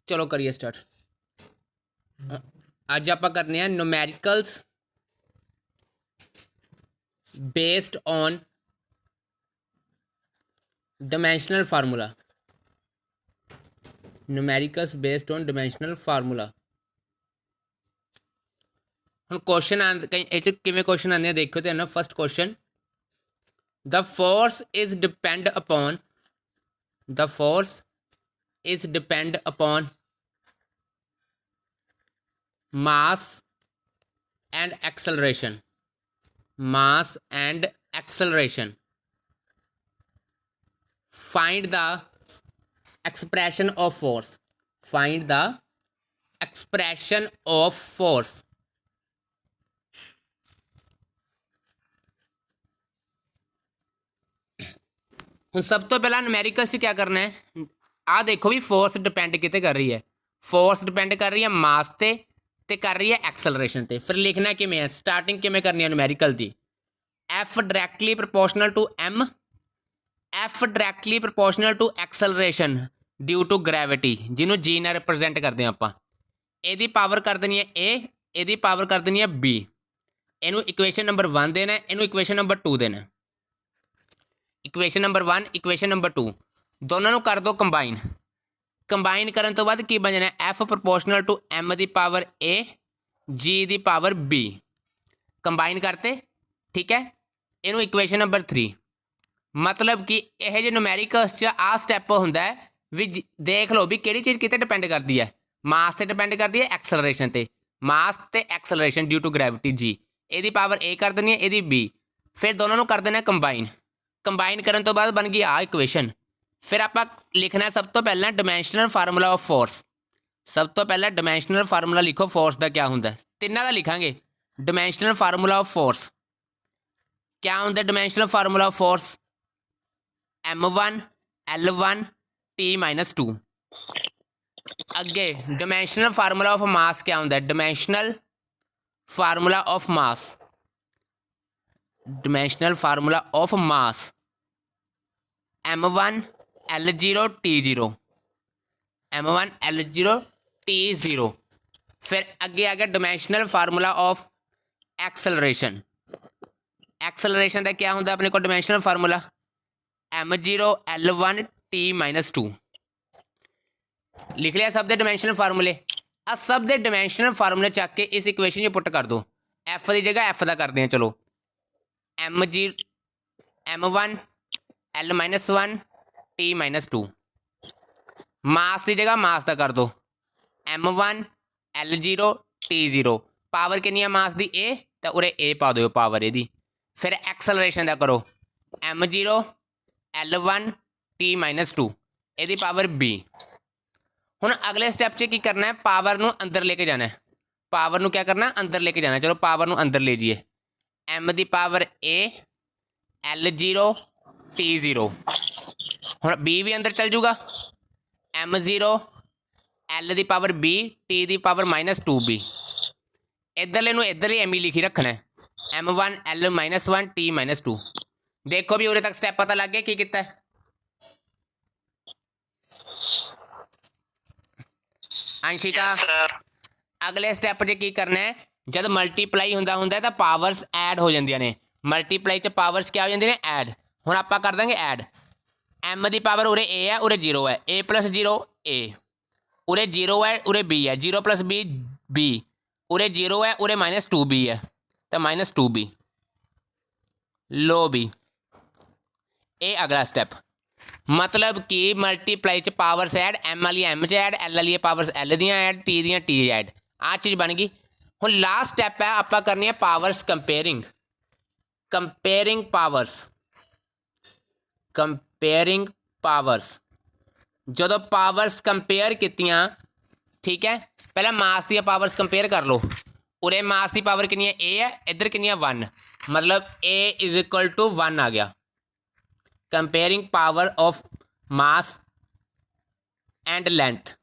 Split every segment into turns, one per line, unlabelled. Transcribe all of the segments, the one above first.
चलो करिए स्टार्ट। अज आप करने हैं numericals based on dimensional formula. Numericals based on dimensional formula. हम क्वेश्चन किमें क्वेश्चन आते हैं देखो तो ना। First question, the force is depend upon mass and acceleration. Find the expression of force. ਹੁਣ सब तो पहला न्यूमेरिकल से क्या करना है, आ देखो भी फोर्स डिपेंड किते कर रही है। फोर्स डिपेंड कर रही है मास ते कर रही है एक्सलरेशन ते। फिर लिखना किमें है, स्टार्टिंग किमें करनी है न्यूमेरिकल दी। F directly proportional to M, F directly proportional to acceleration due to gravity, जिन्होंने जी ना रिप्रजेंट करते हैं आप। ਇਹਦੀ ਪਾਵਰ ਕਰ ਦੇਣੀ ਹੈ ए, ਇਹਦੀ ਪਾਵਰ ਕਰ ਦੇਣੀ ਹੈ बी। ਇਹਨੂੰ ਇਕੁਏਸ਼ਨ ਨੰਬਰ 1 ਦੇਣਾ ਹੈ, ਇਹਨੂੰ ਇਕੁਏਸ਼ਨ ਨੰਬਰ 2 ਦੇਣਾ ਹੈ। ਇਕੁਏਸ਼ਨ ਨੰਬਰ 1 ਇਕੁਏਸ਼ਨ ਨੰਬਰ 2 ਦੋਨਾਂ ਨੂੰ ਕਰ ਦਿਓ ਕੰਬਾਈਨ। ਕੰਬਾਈਨ ਕਰਨ ਤੋਂ ਬਾਅਦ ਕੀ ਬਣ ਜਾਣਾ, ਐਫ ਪ੍ਰੋਪੋਰਸ਼ਨਲ ਟੂ ਐਮ ਦੀ ਪਾਵਰ ए जी ਦੀ ਪਾਵਰ b। ਕੰਬਾਈਨ ਕਰਤੇ, ਠੀਕ ਹੈ। ਇਹਨੂੰ ਇਕੁਏਸ਼ਨ ਨੰਬਰ 3, मतलब कि यह जो न्यूमेरिकल्स च आ स्टैप होंदा है भी देख लो भी किहड़ी चीज़ किते डिपेंड करती है, मास ते डिपेंड करती है एक्सलरेशन ते। मास ते एक्सलरेशन ड्यू टू ग्रैविटी जी, ਇਹਦੀ पावर ए कर देनी है, ਇਹਦੀ b। फिर दोनों को कर देना कंबाइन। कंबाइन करने तो बाद बन गई आ इक्वेशन। फिर आप लिखना सब तो पहला डिमेंशनल फार्मूला ऑफ फोर्स। सब तो पहला डिमेंशनल फार्मूला लिखो फोर्स का क्या होंदा है, तिन्ना का लिखांगे। डिमेंशनल फार्मूला ऑफ फोर्स क्या होंदा, dimensional formula of force M1 L1 T-2। अगे डिमेंशनल फार्मूला ऑफ मास क्या होंदा है, dimensional formula of mass, dimensional formula of mass M1 L0 T0, M1 L0 T0। फिर अगे आ गया dimensional formula of acceleration. Acceleration का क्या होंदा अपने को dimensional formula M0 L1 T-2। लिख लिया सब दे डिमेंशनल फार्मूले। आ सब दे डिमेंशनल फार्मूले चक के इस इक्वेशन में पुट कर दो। एफ की जगह एफ का करते हैं, चलो M1 L-1 T-2। मास की जगह मास का कर दो, M1 L0 T0। पावर कितनी है मास की ए, तो उरे ए पा दो पावर यदी। फिर एक्सलरेशन का करो M0 L1 T-2, यदी पावर b। हुण अगले स्टैप च की करना है, पावर नूं अंदर लेके जाना है। पावर नूं क्या करना, अंदर लेके जाना है। चलो पावर नूं अंदर ले जाइए, m की पावर a L0 T0। हुण b भी अंदर चल जूगा, M0 L की पावर b T की पावर -2b। इधरले नूं इधर ही एम ही लिखी रखना है, M1 L-1 T-2। देखो भी उरे तक स्टैप पता लग गया की किता है। अंशिका अगले स्टैप च की करना है, जब मल्टीप्लाई होंदा तो पावर्स ऐड हो जांदियां ने। मल्टीप्लाई च पावर्स क्या हो जांदियां ने, ऐड। हुण आपां कर देंगे ऐड। M की पावर उरे a है, उरे 0 है, a + 0 a, उरे 0 है, उरे b है, 0 + b b, उरे 0 है, उरे -2b है, तो -2b लो b। ये अगला स्टैप, मतलब कि मल्टीप्लाई च पावर्स ऐड, M वाली M च ऐड, L वाली पावर्स L दियां ऐड, T दियां T ऐड। आ चीज़ बन गई। हुण लास्ट स्टैप है, आप करनी है पावर्स कंपेयरिंग। कंपेयरिंग पावर्स जो पावर्स कंपेयर कीतियां, ठीक है। पहला मास दी पावर्स कंपेयर कर लो। उरे मास की पावर कितनी है, ए है, इधर कितनी है 1, मतलब A = 1 आ गया। Comparing power of mass and length.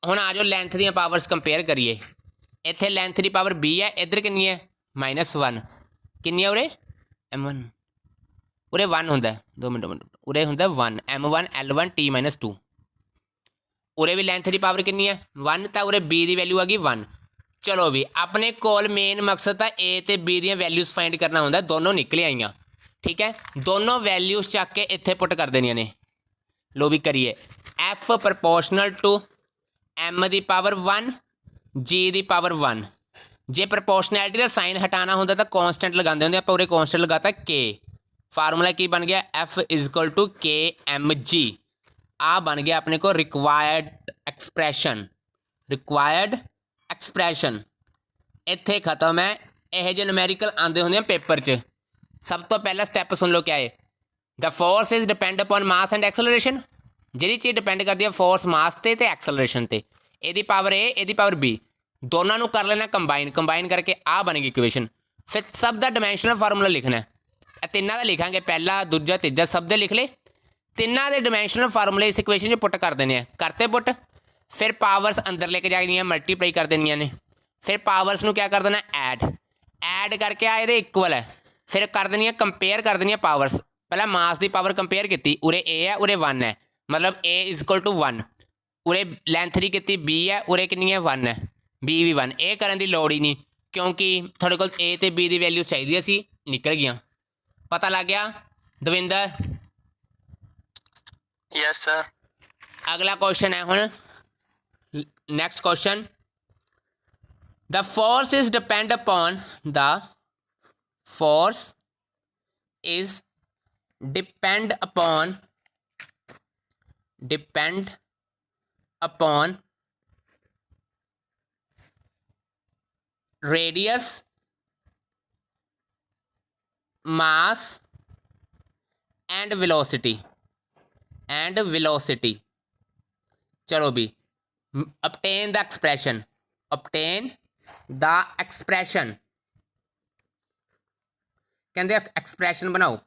हुण आ जाओ लेंथ दी पावर्स कंपेयर करिए। इत्थे लेंथ की पावर b है, इधर कितनी है -1, कितनी है उरे M1, उरे 1 होंदा है, 2 मिनट उरे होंदा 1, M1 L1 T-2। उरे भी लेंथ की पावर कितनी है 1 तो उरे बी की वैल्यू आ गई 1। चलो भी अपने कोल मेन मकसद था ए ते बी दी वैल्यूज़ फाइंड करना होंदा, दोनों निकल आईयां। ठीक है, दोनों वैल्यूज़ चक के इत्थे पुट कर देनियां ने। लो भी करिए एफ प्रपोर्शनल टू एम दी पावर 1 जी दी पावर 1। जे प्रपोर्शनैलिटी का साइन हटाना होंदा तो कॉन्सटेंट लगाते होंगे, आप उरे कॉन्सटेंट लगाता के। फार्मूला की बन गया एफ इज इक्वल टू के एम जी। आ बन गया अपने को रिक्वायर्ड एक्सप्रैशन। रिक्वायर्ड एक्सप्रैशन इत्थे खत्म है। यह जो न्यूमेरिकल आते होंगे पेपर च, सब तो पहला स्टैप सुन लो क्या है। The force is depend upon mass and acceleration. जी चीज़ डिपेंड करती है फोर्स मास ते एक्सलरेशन ते। एदी पावर ए एदी पावर बी, दोनों को कर लेना कंबाइन। कंबाइन करके आ बनेगी इक्वेशन। फिर सब का डायमेंशनल फार्मूला लिखना है। तिना का लिखांगे, पहला दूजा तीजा सब दे लिख ले। तिना के डायमेंशनल फार्मूले इस इक्वेशन पुट कर देने हैं। करते पुट, फिर पावर्स अंदर लेके जानियाँ, मल्टीप्लाई कर देनिया ने। फिर पावर्स को क्या कर देना ऐड। ऐड करके आ ये इक्वल है, फिर कर देनी है कंपेयर कर देनी है पावर्स। पहला मास की पावर कंपेयर की, उरे ए है उरे 1 है, मतलब ए इज इक्वल टू 1। उरे लेंथ की की बी है, उरे कितनी है 1 है, बी भी 1। ये करने की लड़ ही नहीं क्योंकि थोड़े को ए तो बी की वैल्यू चाहिए सी, निकल गया। पता लग गया दविंदर?
Yes sir.
अगला क्वेश्चन है हुण, next question. The force is depend upon the force is depend upon radius, mass and velocity चलो भी obtain the expression कहते एक्सप्रैशन बनाओ।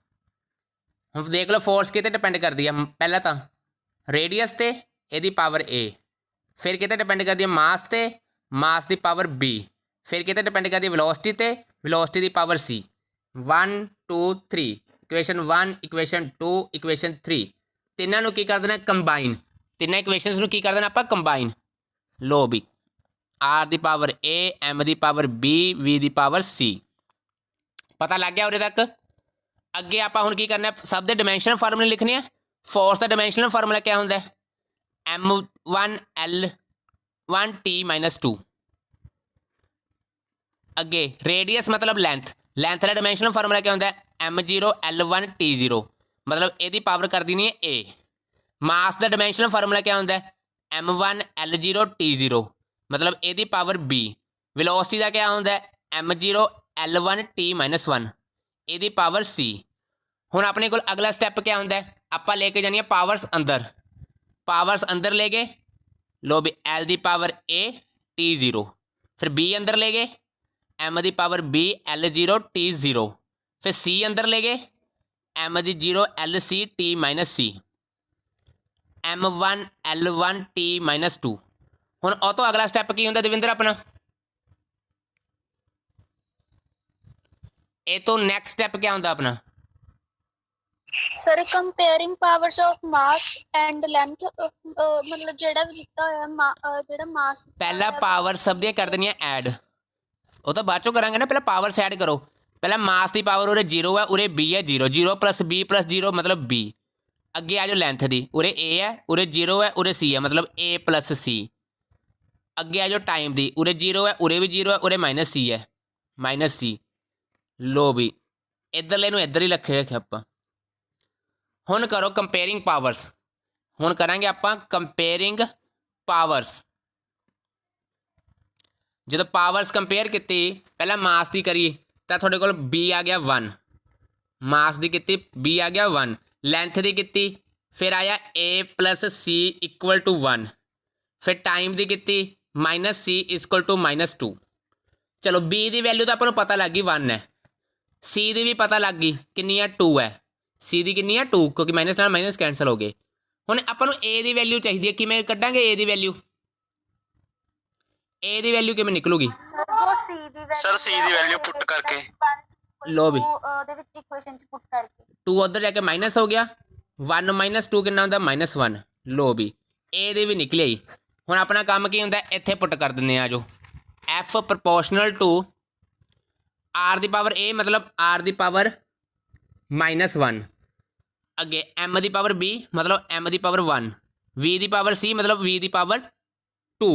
हम देख लो फोर्स किते डिपेंड कर दिया, पहला तो रेडियस ते एदी पावर ए, फिर किते डिपेंड कर दिया मास ते मास की पावर बी, फिर किते डिपेंड कर दिया वेलोसिटी ते वेलोसिटी की पावर सी। 1 2 3 इक्वेशन 1 इक्वेशन 2 इक्वेशन 3 तिनों की कर देना कंबाइन। तिना इक्वेशन की कर देना आप कंबाइन। लो भी आर की पावर ए एम की पावर बी वी की पावर सी। पता लग गया उरे तक? अगे आप हुण की करना, सब के डायमेंशनल फार्मूले लिखने हैं। फोर्स का डायमेंशनल फार्मूला क्या होंगे M1L1T-2। अगे रेडियस मतलब लेंथ का डायमेंशनल फार्मूला क्या होंगे M0L1T0, मतलब यदि पावर कर देनी है A। मास का डायमेंशनल फार्मूला क्या होंगे M1L0T0, मतलब यदि पावर B। वेलोसिटी का क्या होंगे M0L1T-1, यदि पावर C। हुण अपने को अगला स्टैप क्या होंगे, आप लेके जानी है पावर्स अंदर। पावर्स अंदर ले गए, लो भी L की पावर A T0, फिर B अंदर ले गए M की पावर B L0 T0, फिर C अंदर ले गए M की 0 LC T-C, M1L1T-2। हुण ਉਹ ਤੋਂ अगला स्टैप की होंगे दविंदर अपना? ये तो नेक्स्ट स्टेप क्या होता अपना?
Sir comparing powers of mass and length, मतलब जेड़ा भी दिता होया जेड़ा मास
पहला पावर सब दी कर देनी है ऐड, वो तो बाद चो करांगे ना। पहला पावर्स ऐड करो। पहला मास की पावर उरे 0 है, उरे बी है 0, 0 प्लस बी प्लस 0 मतलब बी। अगे आ जाओ लेंथ दी, उरे ए है उरे 0 है उरे सी है, मतलब ए प्लस सी। अगे आ जाओ टाइम दी, उरे 0 है उरे भी 0 है उरे माइनस सी है, माइनस सी। लो भी इधरले नूं इधर ही रखे आप। हुण करो कंपेयरिंग पावर्स। हुण करांगे आप कंपेयरिंग पावर्स। जो पावर्स कंपेयर की पहला मास की करी तो थोड़े को बी आ गया 1, मास की की बी आ गया 1, लेंथ की की फिर आया ए प्लस सी इक्वल टू 1, फिर टाइम की की माइनस सी इक्वल टू -2। चलो बी की वैल्यू तो आपको पता लग गई 1 है, सी की भी पता लग गई कितनी है 2 है, सी की कितनी है 2 क्योंकि माइनस नाल माइनस कैंसल हो गए। हुण आपां नूं ए की वैल्यू चाहिए, किवें कड्डांगे ए की वैल्यू? ए की वैल्यू किवें निकलूगी?
सर सी दी वैल्यू पुट करके।
लो भी 2 उधर जाके माइनस हो गया, 1 - 2 कितना होंदा -1। लो भी ए ਦੀ ਵੀ ਨਿਕਲੀ ਆਈ। ਹੁਣ ਆਪਣਾ ਕੰਮ ਕੀ ਹੁੰਦਾ, ਇੱਥੇ ਪੁੱਟ ਕਰ ਦਿੰਦੇ ਆ ਜੋ f proportional to r the power a ਮਤਲਬ r ਦੀ ਪਾਵਰ -1 ਅੱਗੇ m ਦੀ ਪਾਵਰ b ਮਤਲਬ m ਦੀ ਪਾਵਰ 1 v ਦੀ ਪਾਵਰ c ਮਤਲਬ v ਦੀ ਪਾਵਰ 2।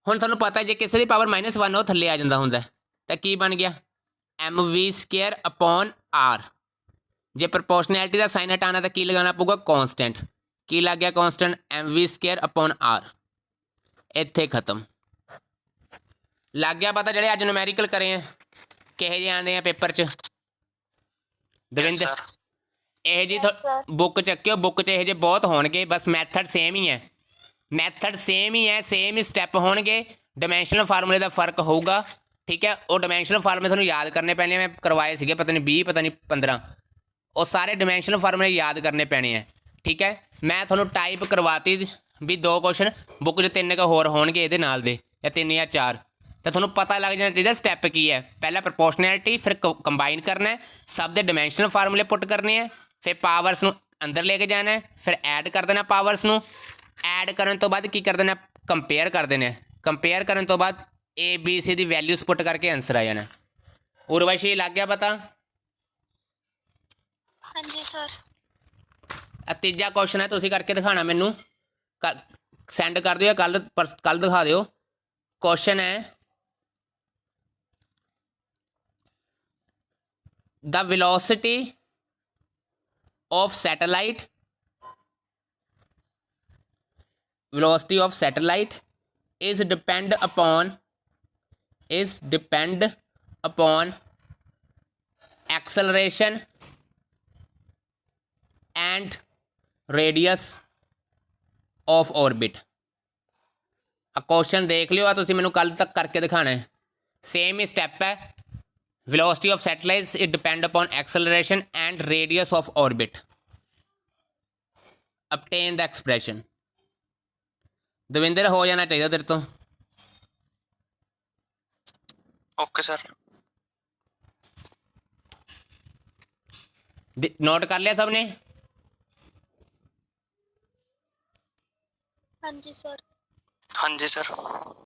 ਹੁਣ ਤੁਹਾਨੂੰ ਪਤਾ ਜੇ ਕਿਸੇ ਦੀ ਪਾਵਰ -1 ਉਹ ਥੱਲੇ ਆ ਜਾਂਦਾ ਹੁੰਦਾ ਤਾਂ ਕੀ ਬਣ ਗਿਆ mv² ਅਪੋਨ r। ਜੇ ਪ੍ਰਪੋਰਸ਼ਨੈਲਿਟੀ ਦਾ ਸਾਈਨ ਹਟਾਉਣਾ ਤਾਂ ਕੀ ਲਗਾਉਣਾ ਪਊਗਾ ਕੌਂਸਟੈਂਟ। ਕੀ ਲੱਗ ਗਿਆ ਕੌਂਸਟੈਂਟ mv² ਅਪੋਨ r। ਇੱਥੇ ਖਤਮ ਲੱਗ ਗਿਆ ਪਤਾ। ਜਿਹੜੇ ਅੱਜ ਨੂਮੈਰੀਕਲ ਕਰੇ ਆ ਕਿਹੋ ਜਿਹੇ ਆਉਂਦੇ ਆ ਪੇਪਰ 'ਚ ਦਵਿੰਦਰ ਇਹ ਜੀ ਬੁੱਕ ਚੱਕਿਓ। ਬੁੱਕ 'ਚ ਇਹੋ ਜਿਹੇ ਬਹੁਤ ਹੋਣਗੇ, ਬਸ ਮੈਥਡ ਸੇਮ ਹੀ ਹੈ। ਮੈਥਡ ਸੇਮ ਹੀ ਹੈ, ਸੇਮ ਹੀ ਸਟੈਪ ਹੋਣਗੇ। ਡਾਇਮੈਂਸ਼ਨਲ ਫਾਰਮੂਲੇ ਦਾ ਫਰਕ ਹੋਊਗਾ, ਠੀਕ ਹੈ। ਉਹ ਡਾਇਮੈਂਸ਼ਨਲ ਫਾਰਮੂਲੇ ਤੁਹਾਨੂੰ ਯਾਦ ਕਰਨੇ ਪੈਣੇ। ਮੈਂ ਕਰਵਾਏ ਸੀਗੇ ਪਤਾ ਨਹੀਂ 20 ਪਤਾ ਨਹੀਂ 15। ਉਹ ਸਾਰੇ ਡਾਇਮੈਂਸ਼ਨਲ ਫਾਰਮੂਲੇ ਯਾਦ ਕਰਨੇ ਪੈਣੇ ਆ, ਠੀਕ ਹੈ। ਮੈਂ ਤੁਹਾਨੂੰ ਟਾਈਪ ਕਰਵਾਤੀ ਵੀ 2 ਕੁਐਸਚਨ ਬੁੱਕ 'ਚ 3 ਕੁ ਹੋਰ ਹੋਣਗੇ ਇਹਦੇ ਨਾਲ ਦੇ, ਜਾਂ 3 ਜਾਂ 4। ਤਾਂ ਤੁਹਾਨੂੰ ਪਤਾ ਲੱਗ ਜਾਣਾ ਚਾਹੀਦਾ ਸਟੈਪ ਕੀ ਹੈ। ਪਹਿਲਾਂ ਪ੍ਰਪੋਰਸ਼ਨੈਲਿਟੀ, ਫਿਰ ਕੰਬਾਈਨ ਕਰਨਾ, ਸਭ ਦੇ ਡਾਇਮੈਂਸ਼ਨਲ ਫਾਰਮੂਲੇ ਪੁੱਟ ਕਰਨੇ ਆ, ਫਿਰ ਪਾਵਰਸ ਨੂੰ ਅੰਦਰ ਲੈ ਕੇ ਜਾਣਾ, ਫਿਰ ਐਡ ਕਰ ਦੇਣਾ ਪਾਵਰਸ ਨੂੰ। ਐਡ ਕਰਨ ਤੋਂ ਬਾਅਦ ਕੀ ਕਰ ਦੇਣਾ, ਕੰਪੇਅਰ ਕਰ ਦੇਣਾ। ਕੰਪੇਅਰ ਕਰਨ ਤੋਂ ਬਾਅਦ A B C the values ਪੁੱਟ ਕਰਕੇ ਆਂਸਰ ਆ ਜਾਣਾ। ਉਰਵਸ਼ੀ ਲੱਗ ਗਿਆ ਪਤਾ?
ਹਾਂਜੀ ਸਰ।
ਤੀਜਾ ਕੁਐਸਚਨ ਹੈ, ਤੁਸੀਂ ਕਰਕੇ ਦਿਖਾਣਾ ਮੈਨੂੰ, ਸੈਂਡ ਕਰ ਦਿਓ, ਕੱਲ ਦਿਖਾ ਦਿਓ। ਕੁਐਸਚਨ ਹੈ the velocity of satellite is depend upon acceleration and radius of orbit। ਆ ਕੁਐਸਚਨ ਦੇਖ ਲਿਓ, ਆ ਤੁਸੀਂ ਮੈਨੂੰ ਕੱਲ ਤੱਕ ਕਰਕੇ ਦਿਖਾਣਾ ਹੈ। ਸੇਮ ਹੀ ਸਟੈਪ ਹੈ। velocity of satellites it depend upon acceleration and radius of orbit। obtain the expression। Davinder ਹੋ ਜਾਣਾ ਚਾਹੀਦਾ ਤੇਰੇ ਤੋਂ।
Okay sir.
ਨੋਟ ਕਰ ਲਿਆ ਸਭ ਨੇ?
ਹਾਂਜੀ ਸਰ।
ਹਾਂਜੀ ਸਰ।